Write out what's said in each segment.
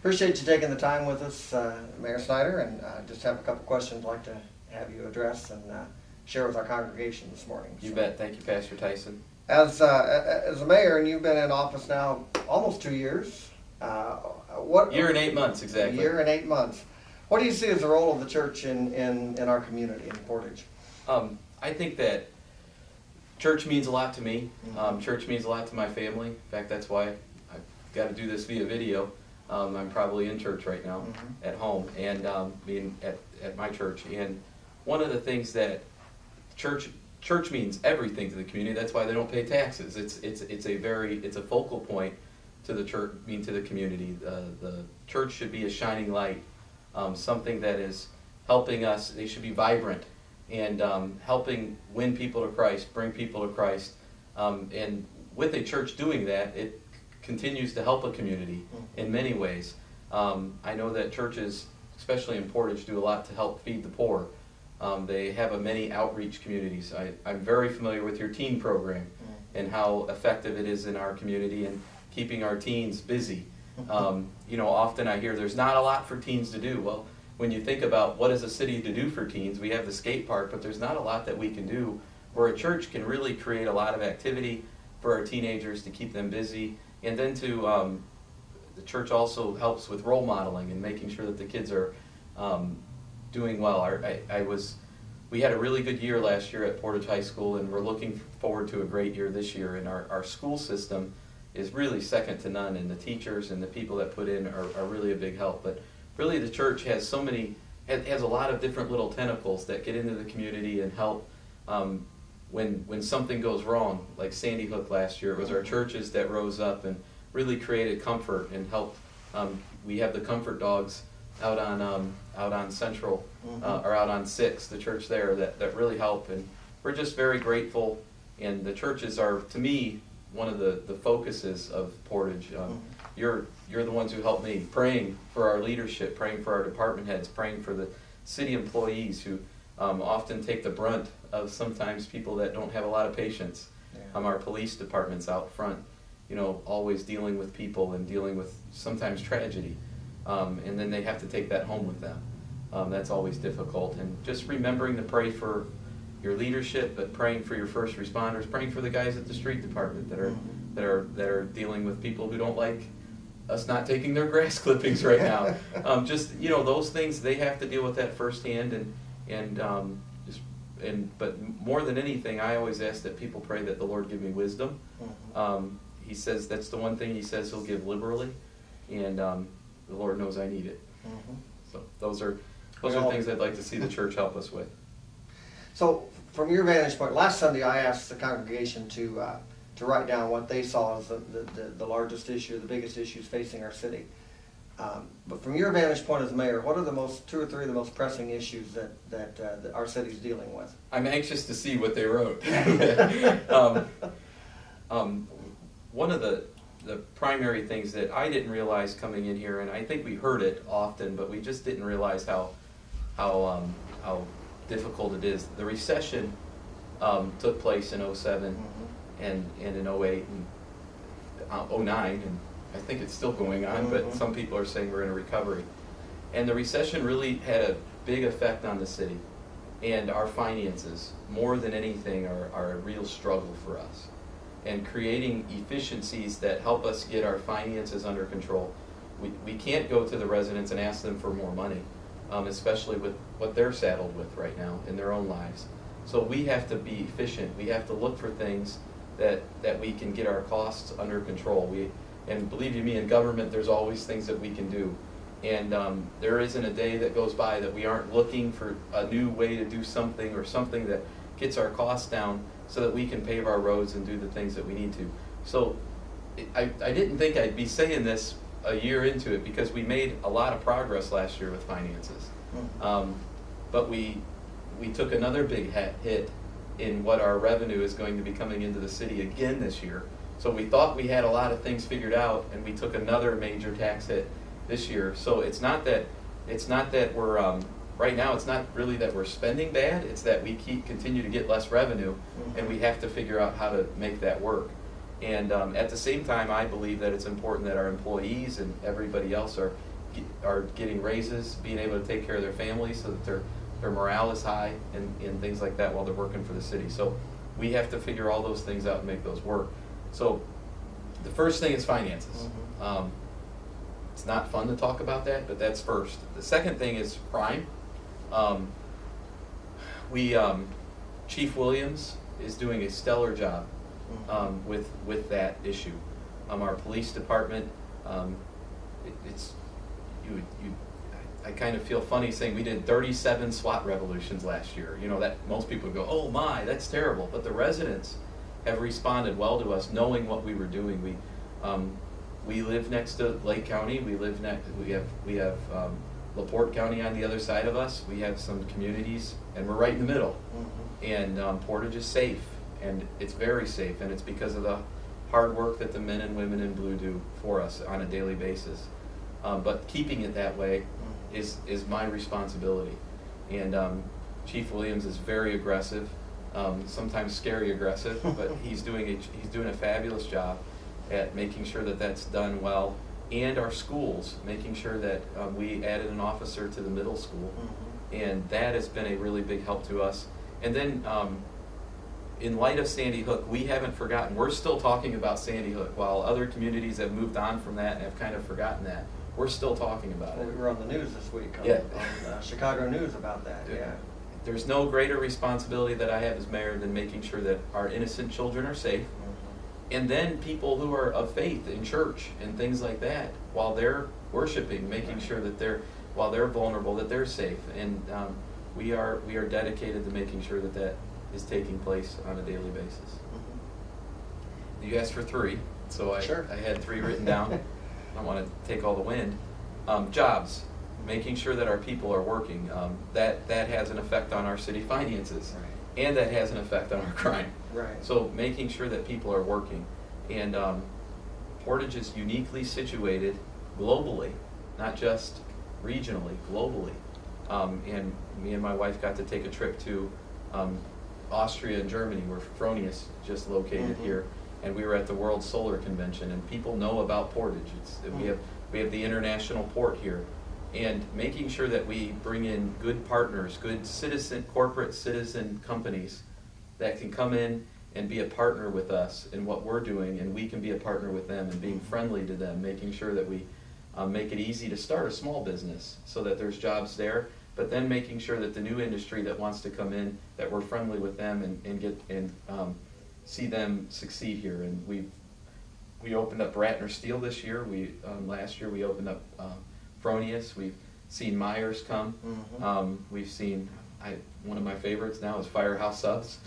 Appreciate you taking the time with us, Mayor Snyder, and just have a couple questions I'd like to have you address and share with our congregation this morning. You bet. Thank you, Pastor Ticen. As a mayor, and you've been in office now almost 2 years. What Year and 8 months, exactly. Year and 8 months. What do you see as the role of the church in our community in Portage? I think that church means a lot to me. Mm-hmm. Church means a lot to my family. In fact, that's why I've got to do this via video. I'm probably in church right now, at home, and being at my church. And one of the things that church means everything to the community. That's why they don't pay taxes. It's a focal point to the church, to the community. The church should be a shining light, something that is helping us. They should be vibrant and helping win people to Christ, bring people to Christ. And with a church doing that, it continues to help a community in many ways. I know that churches, especially in Portage, do a lot to help feed the poor. They have many outreach communities. I'm very familiar with your teen program and how effective it is in our community and keeping our teens busy. Often I hear there's not a lot for teens to do. Well, when you think about what is a city to do for teens, we have the skate park, but there's not a lot that we can do where a church can really create a lot of activity for our teenagers to keep them busy. And then the church also helps with role modeling and making sure that the kids are doing well. We had a really good year last year at Portage High School, and we're looking forward to a great year this year. And our school system is really second to none, and the teachers and the people that put in are really a big help. But really the church has has a lot of different little tentacles that get into the community and help when something goes wrong, like Sandy Hook last year. It was our churches that rose up and really created comfort and helped. We have the comfort dogs out on Central, or out on 6, the church there, that really help, and we're just very grateful. And the churches are, to me, one of the focuses of Portage. You're the ones who help me, praying for our leadership, praying for our department heads, praying for the city employees who often take the brunt of sometimes people that don't have a lot of patience. Our police department's out front, always dealing with people and dealing with sometimes tragedy. And then they have to take that home with them. That's always difficult. And just remembering to pray for your leadership, but praying for your first responders, praying for the guys at the street department that are dealing with people who don't like us not taking their grass clippings right now. Those things, they have to deal with that firsthand. But more than anything, I always ask that people pray that the Lord give me wisdom. He says that's the one thing He says He'll give liberally, and the Lord knows I need it. So those are things I'd like to see the church help us with. So, from your vantage point, last Sunday I asked the congregation to write down what they saw as the largest issue, the biggest issues facing our city. But from your vantage point as mayor, what are the 2 or 3 of the most pressing issues that our city's dealing with? I'm anxious to see what they wrote. One of the primary things that I didn't realize coming in here, and I think we heard it often, but we just didn't realize how difficult it is. The recession took place in 07 and in 08 and 09, and I think it's still going on, but some people are saying we're in a recovery. And the recession really had a big effect on the city, and our finances, more than anything, are a real struggle for us. And creating efficiencies that help us get our finances under control. We can't go to the residents and ask them for more money, especially with what they're saddled with right now in their own lives. So we have to be efficient. We have to look for things that we can get our costs under control. And believe you me, in government, there's always things that we can do. And there isn't a day that goes by that we aren't looking for a new way to do something, or something that gets our costs down so that we can pave our roads and do the things that we need to. So I didn't think I'd be saying this a year into it, because we made a lot of progress last year with finances. But we took another big hit in what our revenue is going to be coming into the city again this year. So we thought we had a lot of things figured out, and we took another major tax hit this year. So it's not that we're right now, it's not really that we're spending bad, it's that we continue to get less revenue, and we have to figure out how to make that work. And at the same time, I believe that it's important that our employees and everybody else are are getting raises, being able to take care of their families so that their morale is high and things like that while they're working for the city. So we have to figure all those things out and make those work. So the first thing is finances. It's not fun to talk about that, but that's first. The second thing is crime. Chief Williams is doing a stellar job with that issue. Our police department, I kind of feel funny saying we did 37 SWAT revolutions last year. You know, that most people go, oh my, that's terrible. But the residents have responded well to us, knowing what we were doing. We live next to Lake County. We have LaPorte County on the other side of us. We have some communities, and we're right in the middle. And Portage is safe, and it's very safe, and it's because of the hard work that the men and women in blue do for us on a daily basis. But keeping it that way is my responsibility. And Chief Williams is very aggressive, sometimes scary aggressive, but he's doing a fabulous job at making sure that that's done well. And our schools, making sure that we added an officer to the middle school, and that has been a really big help to us. And then in light of Sandy Hook, we haven't forgotten. We're still talking about Sandy Hook, while other communities have moved on from that and have kind of forgotten that. We're still talking about it. We were on the news this week, on Chicago News about that. Yeah. There's no greater responsibility that I have as mayor than making sure that our innocent children are safe. And then people who are of faith in church and things like that, while they're worshiping, making sure that while they're vulnerable, that they're safe. And we are dedicated to making sure that that is taking place on a daily basis. You asked for 3, so I had 3 written down. I don't want to take all the wind. Jobs, making sure that our people are working. That has an effect on our city finances, and that has an effect on our crime. So making sure that people are working. And Portage is uniquely situated globally, not just regionally, globally. And me and my wife got to take a trip to Austria and Germany, where Fronius just located here, and we were at the World Solar Convention, and people know about Portage. We have the international port here, and making sure that we bring in good partners, good corporate citizen companies that can come in and be a partner with us in what we're doing, and we can be a partner with them, and being friendly to them, making sure that we make it easy to start a small business so that there's jobs there, but then making sure that the new industry that wants to come in, that we're friendly with them and see them succeed here. And we opened up Ratner Steel this year. Last year we opened up Fronius. We've seen Myers come. We've seen one of my favorites now is Firehouse Subs.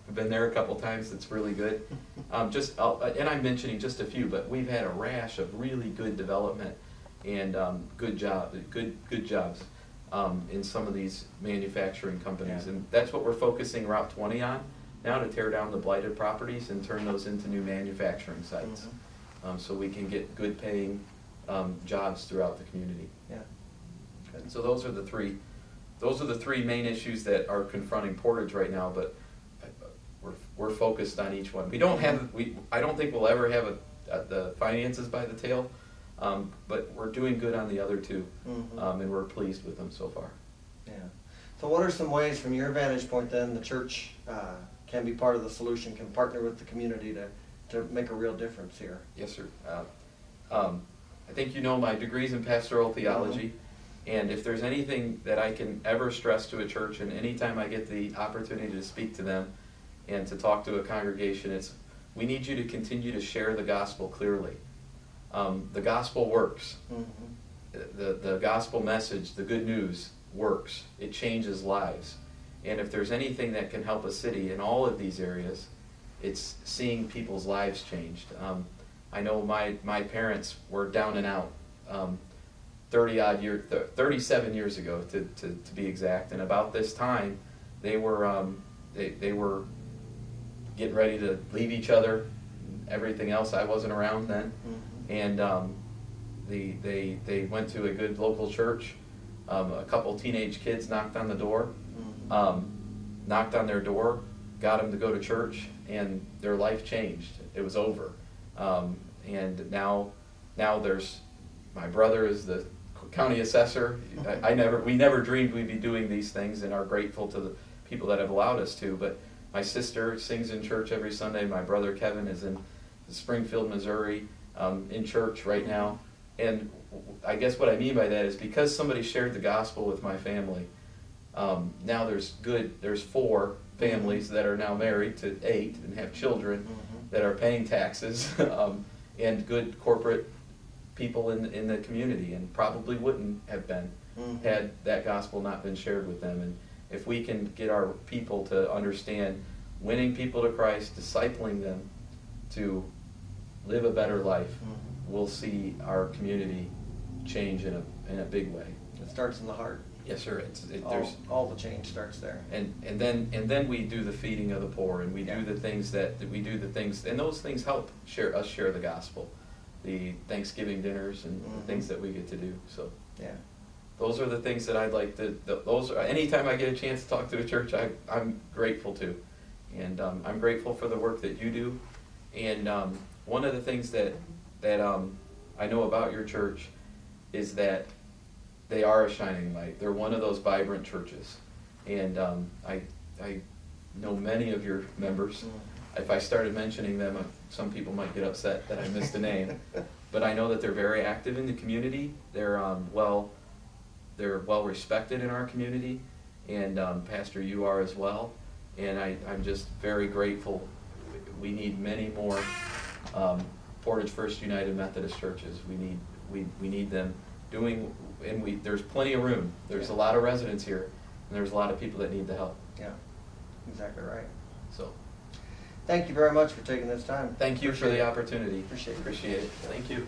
I've been there a couple times. It's really good. And I'm mentioning just a few, but we've had a rash of really good development and good jobs in some of these manufacturing companies, and that's what we're focusing Route 20 on now, to tear down the blighted properties and turn those into new manufacturing sites, so we can get good paying jobs throughout the community. So those are the three main issues that are confronting Portage right now, but we're focused on each one. I don't think we'll ever have the finances by the tail, but we're doing good on the other 2, and we're pleased with them so far. So what are some ways from your vantage point then the church can be part of the solution, can partner with the community to make a real difference here? Yes, sir. I think you know my degree's in pastoral theology, and if there's anything that I can ever stress to a church, and anytime I get the opportunity to speak to them and to talk to a congregation, it's we need you to continue to share the gospel clearly. The gospel works. The gospel message, the good news, works. It changes lives. And if there's anything that can help a city in all of these areas, it's seeing people's lives changed. I know my parents were down and out 37 years ago to be exact, and about this time they were getting ready to leave each other, everything else. I wasn't around then, and they went to a good local church. A couple teenage kids knocked on the door, knocked on their door, got them to go to church, and their life changed. It was over. And now there's, my brother is the county assessor. We never dreamed we'd be doing these things, and are grateful to the people that have allowed us to. But my sister sings in church every Sunday. My brother Kevin is in Springfield, Missouri, in church right now. And I guess what I mean by that is because somebody shared the gospel with my family, now there's 4 families that are now married to 8 and have children that are paying taxes, and good corporate people in the community, and probably wouldn't have been had that gospel not been shared with them. And if we can get our people to understand winning people to Christ, discipling them to live a better life, we'll see our community change in a big way. It starts in the heart. Yes, sir. All the change starts there. And then we do the feeding of the poor, and we do the things and those things help us share the gospel, the Thanksgiving dinners and the things that we get to do. So yeah, those are the things that I'd like to. Anytime I get a chance to talk to a church, I'm grateful to, and I'm grateful for the work that you do. And one of the things that I know about your church is that they are a shining light. They're one of those vibrant churches, and I know many of your members. If I started mentioning them, some people might get upset that I missed a name. But I know that they're very active in the community. They're well respected in our community, and Pastor, you are as well. And I'm just very grateful. We need many more Portage First United Methodist churches. We need them doing, and there's plenty of room. There's a lot of residents here, and there's a lot of people that need the help. Yeah, exactly right. So, thank you very much for taking this time. Thank you for the opportunity. Appreciate it. Thank you.